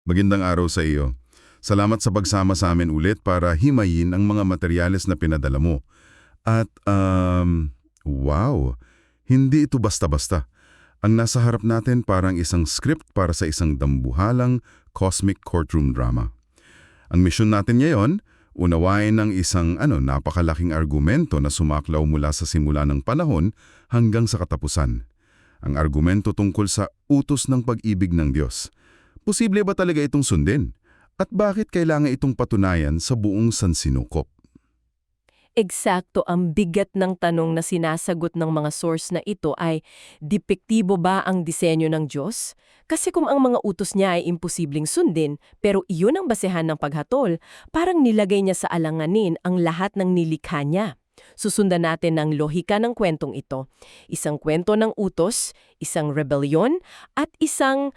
Magandang araw sa iyo. Salamat sa pagsama sa amin ulit para himayin ang mga materyales na pinadala mo. At, wow! Hindi ito basta-basta. Ang nasa harap natin parang isang script para sa isang dambuhalang cosmic courtroom drama. Ang misyon natin ngayon, unawain ng isang napakalaking argumento na sumaklaw mula sa simula ng panahon hanggang sa katapusan. Ang argumento tungkol sa utos ng pag-ibig ng Diyos. Posible ba talaga itong sundin? At bakit kailangan itong patunayan sa buong sansinukop? Eksakto, ang bigat ng tanong na sinasagot ng mga source na ito ay, depektibo ba ang disenyo ng Diyos? Kasi kung ang mga utos niya ay imposibleng sundin, pero iyon ang basehan ng paghatol, parang nilagay niya sa alanganin ang lahat ng nilikha niya. Susundan natin ang lohika ng kwentong ito. Isang kwento ng utos, isang rebellion, at isang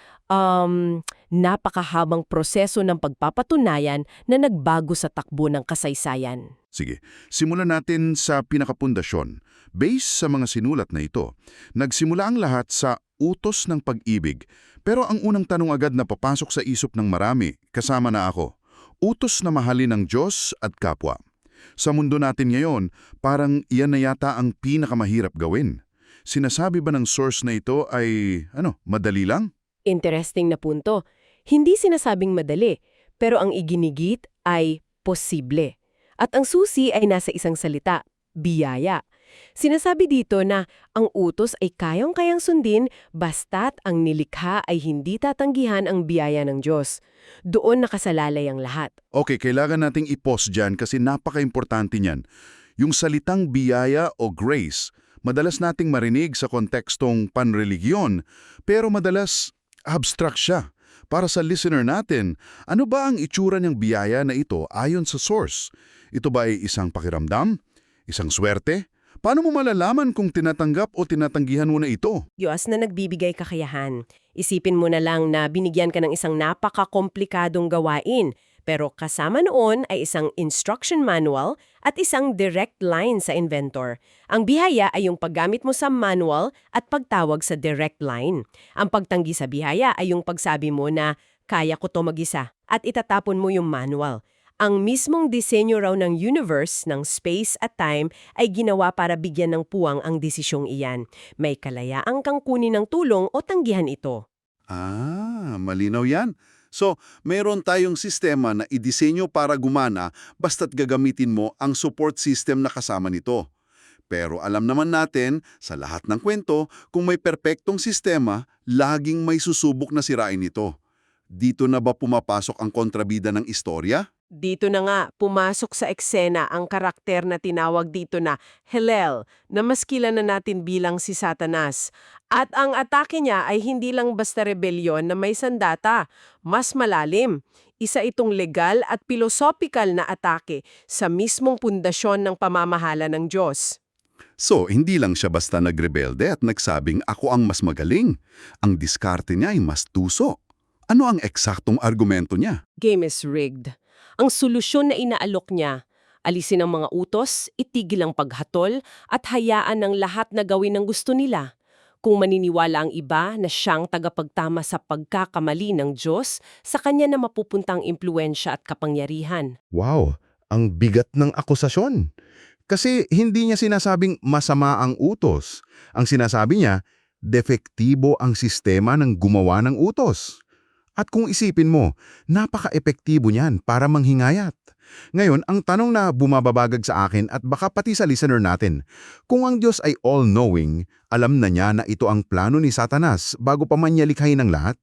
napakahabang proseso ng pagpapatunayan na nagbago sa takbo ng kasaysayan. Sige, simulan natin sa pinakapundasyon. Based sa mga sinulat na ito, nagsimula ang lahat sa utos ng pag-ibig. Pero ang unang tanong agad na papasok sa isip ng marami, kasama na ako, utos na mahalin ng Diyos at kapwa. Sa mundo natin ngayon, parang iyan na yata ang pinakamahirap gawin. Sinasabi ba ng source na ito ay, madali lang? Interesting na punto. Hindi sinasabing madali, pero ang iginigit ay posible. At ang susi ay nasa isang salita, biyaya. Sinasabi dito na ang utos ay kayang-kayang sundin basta't ang nilikha ay hindi tatanggihan ang biyaya ng Diyos. Doon nakasalalay ang lahat. Okay, kailangan nating i-pause dyan kasi napaka-importante niyan. Yung salitang biyaya o grace, madalas nating marinig sa kontekstong panreligiyon, pero madalas abstract siya. Para sa listener natin, ano ba ang itsura niyang biyaya na ito ayon sa source? Ito ba ay isang pakiramdam? Isang swerte? Paano mo malalaman kung tinatanggap o tinatanggihan mo na ito? Diyos na nagbibigay kakayahan. Isipin mo na lang na binigyan ka ng isang napaka-komplikadong gawain, pero kasama noon ay isang instruction manual at isang direct line sa inventor. Ang bihaya ay yung paggamit mo sa manual at pagtawag sa direct line. Ang pagtanggi sa bihaya ay yung pagsabi mo na, kaya ko to mag-isa, at itatapon mo yung manual. Ang mismong disenyo raw ng universe, ng space at time, ay ginawa para bigyan ng puwang ang desisyong iyan. May kalayaan kang kunin ng tulong o tanggihan ito. Malinaw yan. So, mayroon tayong sistema na idisenyo para gumana basta't gagamitin mo ang support system na kasama nito. Pero alam naman natin, sa lahat ng kwento, kung may perpektong sistema, laging may susubok na sirain ito. Dito na ba pumapasok ang kontrabida ng istorya? Dito na nga, pumasok sa eksena ang karakter na tinawag dito na Hillel, na mas kilala natin bilang si Satanas. At ang atake niya ay hindi lang basta rebelyon na may sandata, mas malalim. Isa itong legal at pilosopikal na atake sa mismong pundasyon ng pamamahala ng Diyos. So, hindi lang siya basta nagrebelde at nagsabing ako ang mas magaling. Ang diskarte niya ay mas tuso. Ano ang eksaktong argumento niya? Game is rigged. Ang solusyon na inaalok niya, alisin ang mga utos, itigil ang paghatol, at hayaan ng lahat na gawin ang gusto nila. Kung maniniwala ang iba na siyang tagapagtama sa pagkakamali ng Diyos, sa kanya na mapupuntang impluensya at kapangyarihan. Wow, ang bigat ng akusasyon. Kasi hindi niya sinasabing masama ang utos. Ang sinasabi niya, defektibo ang sistema ng gumawa ng utos. At kung isipin mo, napaka-epektibo niyan para manghingayat. Ngayon, ang tanong na bumababagag sa akin at baka pati sa listener natin, kung ang Diyos ay all-knowing, alam na niya na ito ang plano ni Satanas bago pa man niya likhain ang lahat,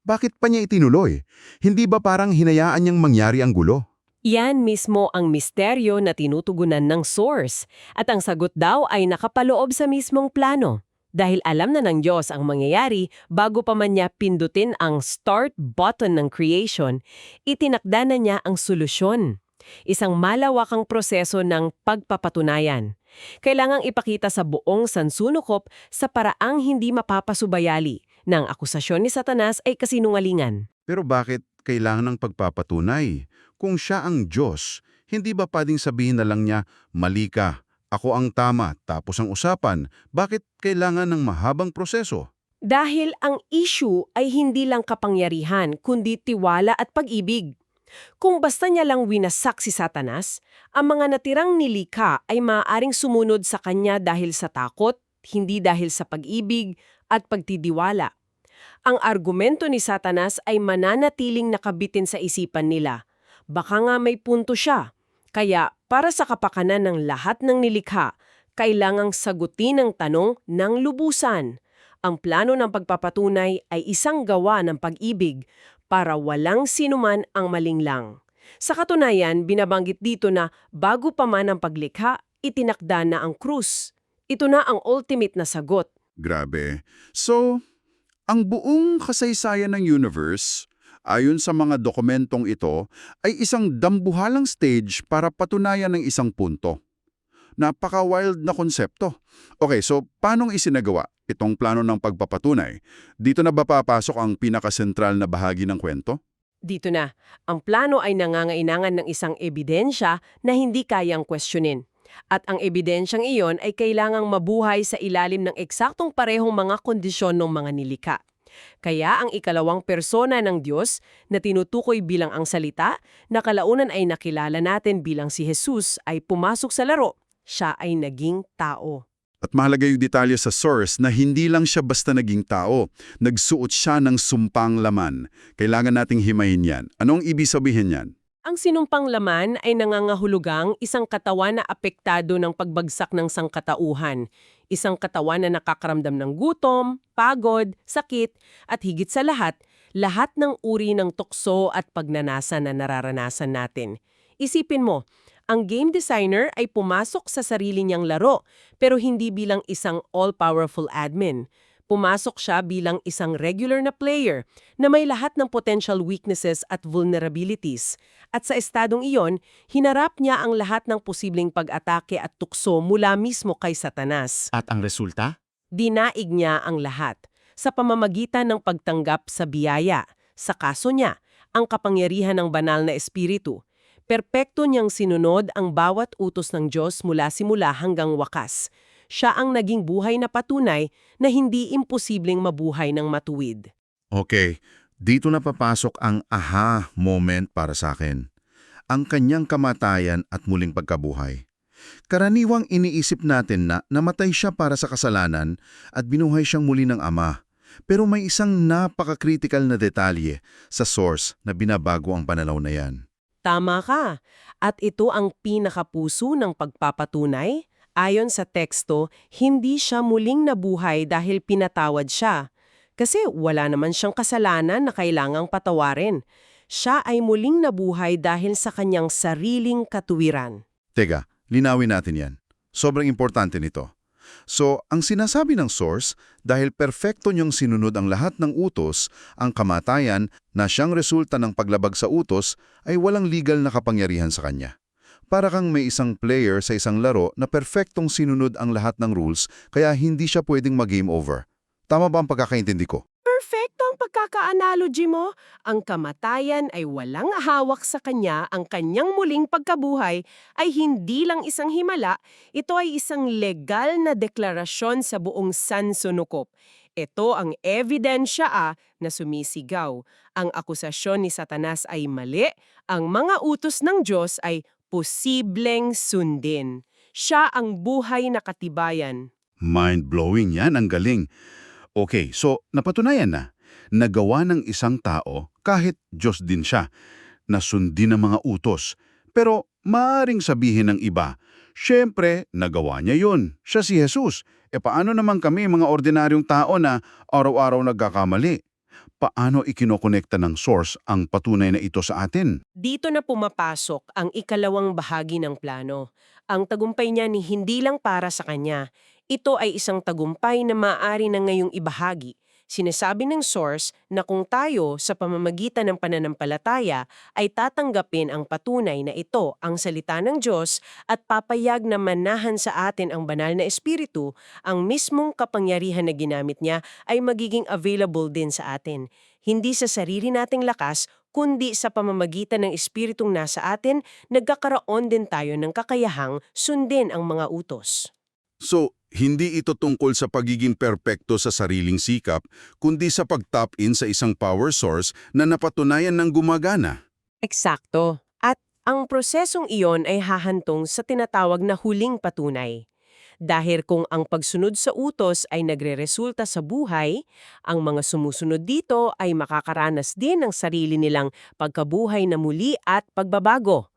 bakit pa niya itinuloy? Hindi ba parang hinayaan niyang mangyari ang gulo? Yan mismo ang misteryo na tinutugunan ng source. At ang sagot daw ay nakapaloob sa mismong plano. Dahil alam na ng Diyos ang mangyayari bago pa man niya pindutin ang start button ng creation, itinakda na niya ang solusyon. Isang malawakang proseso ng pagpapatunayan. Kailangang ipakita sa buong sansunukop sa paraang hindi mapapasubayali na ang akusasyon ni Satanas ay kasinungalingan. Pero bakit kailangan ng pagpapatunay? Kung siya ang Diyos, hindi ba pwedeng sabihin na lang niya, mali ka, ako ang tama, tapos ang usapan, bakit kailangan ng mahabang proseso? Dahil ang issue ay hindi lang kapangyarihan, kundi tiwala at pag-ibig. Kung basta niya lang winasak si Satanas, ang mga natirang nilikha ay maaaring sumunod sa kanya dahil sa takot, hindi dahil sa pag-ibig at pagtidiwala. Ang argumento ni Satanas ay mananatiling nakabitin sa isipan nila. Baka nga may punto siya. Kaya para sa kapakanan ng lahat ng nilikha, kailangang sagutin ang tanong ng lubusan. Ang plano ng pagpapatunay ay isang gawa ng pag-ibig para walang sinuman ang malinglang. Sa katunayan, binabanggit dito na bago pa man ang paglikha, itinakda na ang krus. Ito na ang ultimate na sagot. Grabe. So, ang buong kasaysayan ng universe, ayon sa mga dokumentong ito, ay isang dambuhalang stage para patunayan ng isang punto. Napaka-wild na konsepto. Okay, so paanong isinagawa itong plano ng pagpapatunay? Dito na ba papasok ang pinakasentral na bahagi ng kwento? Dito na, ang plano ay nangangailangan ng isang ebidensya na hindi kayang questionin. At ang ebidensyang iyon ay kailangang mabuhay sa ilalim ng eksaktong parehong mga kondisyon ng mga nilikha. Kaya ang ikalawang persona ng Diyos na tinutukoy bilang ang salita, na kalaunan ay nakilala natin bilang si Jesus, ay pumasok sa laro. Siya ay naging tao. At mahalaga yung detalye sa source na hindi lang siya basta naging tao. Nagsuot siya ng sumpang laman. Kailangan nating himayin yan. Anong ibig sabihin yan? Ang sinumpang laman ay nangangahulugang isang katawan na apektado ng pagbagsak ng sangkatauhan. Isang katawan na nakakaramdam ng gutom, pagod, sakit, at higit sa lahat ng uri ng tukso at pagnanasa na nararanasan natin. Isipin mo, ang game designer ay pumasok sa sarili niyang laro, pero hindi bilang isang all-powerful admin. Pumasok siya bilang isang regular na player na may lahat ng potential weaknesses at vulnerabilities. At sa estadong iyon, hinarap niya ang lahat ng posibleng pag-atake at tukso mula mismo kay Satanas. At ang resulta? Dinaig niya ang lahat sa pamamagitan ng pagtanggap sa biyaya. Sa kaso niya, ang kapangyarihan ng banal na espiritu. Perpekto niyang sinunod ang bawat utos ng Diyos mula simula hanggang wakas. Siya ang naging buhay na patunay na hindi imposibleng mabuhay ng matuwid. Okay, dito na papasok ang aha moment para sa akin. Ang kanyang kamatayan at muling pagkabuhay. Karaniwang iniisip natin na namatay siya para sa kasalanan at binuhay siyang muli ng Ama. Pero may isang napaka-critical na detalye sa source na binabago ang pananaw na yan. Tama ka. At ito ang pinakapuso ng pagpapatunay. Ayon sa teksto, hindi siya muling nabuhay dahil pinatawad siya. Kasi wala naman siyang kasalanan na kailangang patawarin. Siya ay muling nabuhay dahil sa kanyang sariling katuwiran. Teka, linawin natin yan. Sobrang importante nito. So, ang sinasabi ng source, dahil perfecto niyang sinunod ang lahat ng utos, ang kamatayan na siyang resulta ng paglabag sa utos ay walang legal na kapangyarihan sa kanya. Para kang may isang player sa isang laro na perfectong sinunod ang lahat ng rules kaya hindi siya pwedeng mag-game over. Tama ba ang pagkakaintindi ko? Perfecto ang pagkaka-analogy mo. Ang kamatayan ay walang hawak sa kanya, ang kanyang muling pagkabuhay ay hindi lang isang himala, ito ay isang legal na deklarasyon sa buong sansunukop. Ito ang ebidensya na sumisigaw. Ang akusasyon ni Satanas ay mali, ang mga utos ng Diyos ay posibleng sundin. Siya ang buhay na katibayan. Mind-blowing yan, ang galing. Okay, so napatunayan na. Nagawa ng isang tao, kahit Diyos din siya, na sundin ang mga utos. Pero maaring sabihin ng iba, syempre, nagawa niya yun. Siya si Jesus. E paano naman kami, mga ordinaryong tao na araw-araw nagkakamali? Paano ikinokonekta ng source ang patunay na ito sa atin? Dito na pumapasok ang ikalawang bahagi ng plano. Ang tagumpay niya ni hindi lang para sa kanya. Ito ay isang tagumpay na maaari na ngayong ibahagi. Sinasabi ng source na kung tayo sa pamamagitan ng pananampalataya ay tatanggapin ang patunay na ito ang salita ng Diyos at papayag na manahan sa atin ang banal na espiritu, ang mismong kapangyarihan na ginamit niya ay magiging available din sa atin. Hindi sa sarili nating lakas, kundi sa pamamagitan ng espiritong nasa atin, nagkakaroon din tayo ng kakayahang sundin ang mga utos. So, Hindi ito tungkol sa pagiging perpekto sa sariling sikap, kundi sa pag-tap in sa isang power source na napatunayan ng gumagana. Eksakto. At ang prosesong iyon ay hahantong sa tinatawag na huling patunay. Dahil kung ang pagsunod sa utos ay nagreresulta sa buhay, ang mga sumusunod dito ay makakaranas din ng sarili nilang pagkabuhay na muli at pagbabago.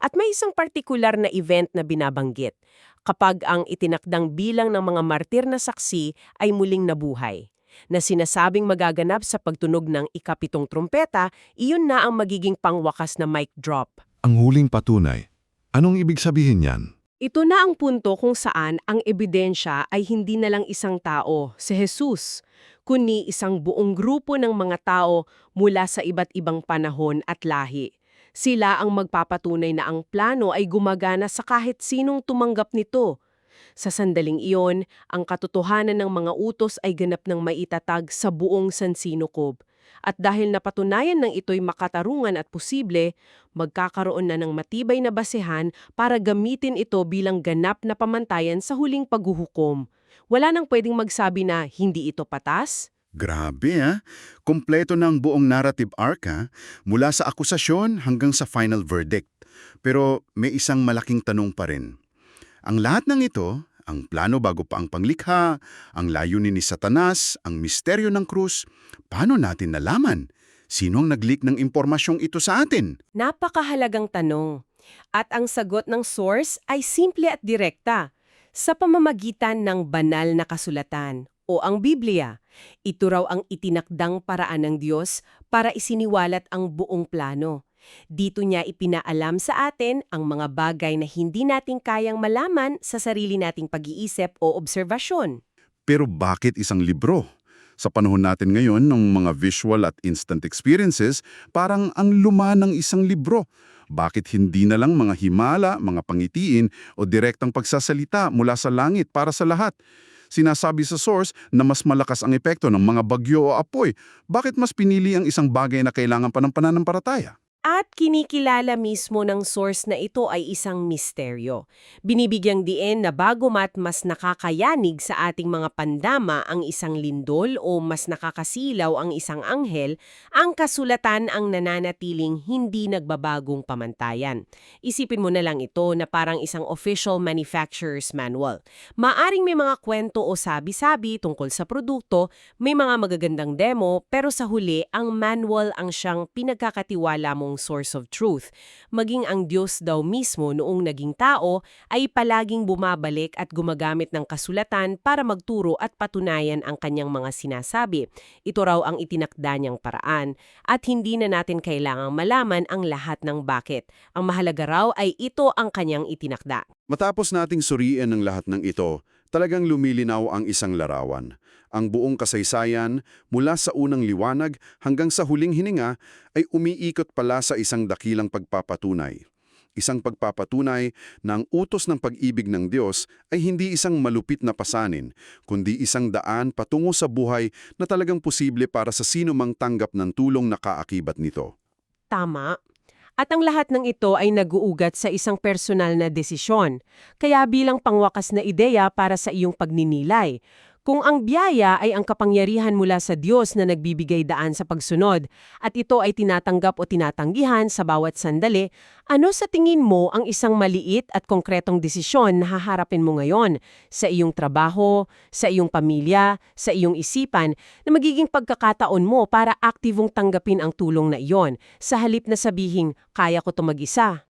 At may isang partikular na event na binabanggit, kapag ang itinakdang bilang ng mga martir na saksi ay muling nabuhay, na sinasabing magaganap sa pagtunog ng ikapitong trumpeta, iyon na ang magiging pangwakas na mic drop. Ang huling patunay. Anong ibig sabihin yan? Ito na ang punto kung saan ang ebidensya ay hindi na lang isang tao, si Jesus, kundi isang buong grupo ng mga tao mula sa iba't ibang panahon at lahi. Sila ang magpapatunay na ang plano ay gumagana sa kahit sinong tumanggap nito. Sa sandaling iyon, ang katotohanan ng mga utos ay ganap ng maitatag sa buong sansinukob. At dahil napatunayan ng ito'y makatarungan at posible, magkakaroon na ng matibay na basehan para gamitin ito bilang ganap na pamantayan sa huling paghuhukom. Wala nang pwedeng magsabi na hindi ito patas. Grabe Kompleto ng buong narrative arc mula sa akusasyon hanggang sa final verdict. Pero may isang malaking tanong pa rin. Ang lahat ng ito, ang plano bago pa ang panglikha, ang layunin ni Satanas, ang misteryo ng krus, paano natin nalaman? Sino ang nag-leak ng impormasyong ito sa atin? Napakahalagang tanong. At ang sagot ng source ay simple at direkta. Sa pamamagitan ng banal na kasulatan o ang Biblia, ito raw ang itinakdang paraan ng Diyos para isiniwalat ang buong plano. Dito niya ipinaalam sa atin ang mga bagay na hindi natin kayang malaman sa sarili nating pag-iisip o obserbasyon. Pero bakit isang libro? Sa panahon natin ngayon ng mga visual at instant experiences, parang ang luma ng isang libro. Bakit hindi na lang mga himala, mga pangitiin o direktang pagsasalita mula sa langit para sa lahat? Sinasabi sa source na mas malakas ang epekto ng mga bagyo o apoy. Bakit mas pinili ang isang bagay na kailangan pa ng pananampalataya? At kinikilala mismo ng source na ito ay isang misteryo. Binibigyang diin na bagomat mas nakakayanig sa ating mga pandama ang isang lindol o mas nakakasilaw ang isang anghel, ang kasulatan ang nananatiling hindi nagbabagong pamantayan. Isipin mo na lang ito na parang isang official manufacturer's manual. Maaring may mga kwento o sabi-sabi tungkol sa produkto, may mga magagandang demo, pero sa huli, ang manual ang siyang pinagkakatiwala mong source of truth. Maging ang Diyos daw mismo noong naging tao ay palaging bumabalik at gumagamit ng kasulatan para magturo at patunayan ang kanyang mga sinasabi. Ito raw ang itinakda niyang paraan at hindi na natin kailangang malaman ang lahat ng bakit. Ang mahalaga raw ay ito ang kanyang itinakda. Matapos nating suriin ang lahat ng ito, talagang lumilinaw ang isang larawan. Ang buong kasaysayan, mula sa unang liwanag hanggang sa huling hininga, ay umiikot pala sa isang dakilang pagpapatunay. Isang pagpapatunay na ang utos ng pag-ibig ng Diyos ay hindi isang malupit na pasanin, kundi isang daan patungo sa buhay na talagang posible para sa sino mang tanggap ng tulong na kaakibat nito. Tama. At ang lahat ng ito ay nag-uugat sa isang personal na desisyon. Kaya bilang pangwakas na ideya para sa iyong pagninilay, kung ang biyaya ay ang kapangyarihan mula sa Diyos na nagbibigay daan sa pagsunod, at ito ay tinatanggap o tinatanggihan sa bawat sandali, ano sa tingin mo ang isang maliit at konkretong desisyon na haharapin mo ngayon sa iyong trabaho, sa iyong pamilya, sa iyong isipan, na magiging pagkakataon mo para aktibong tanggapin ang tulong na iyon, sa halip na sabihing, kaya ko to mag-isa?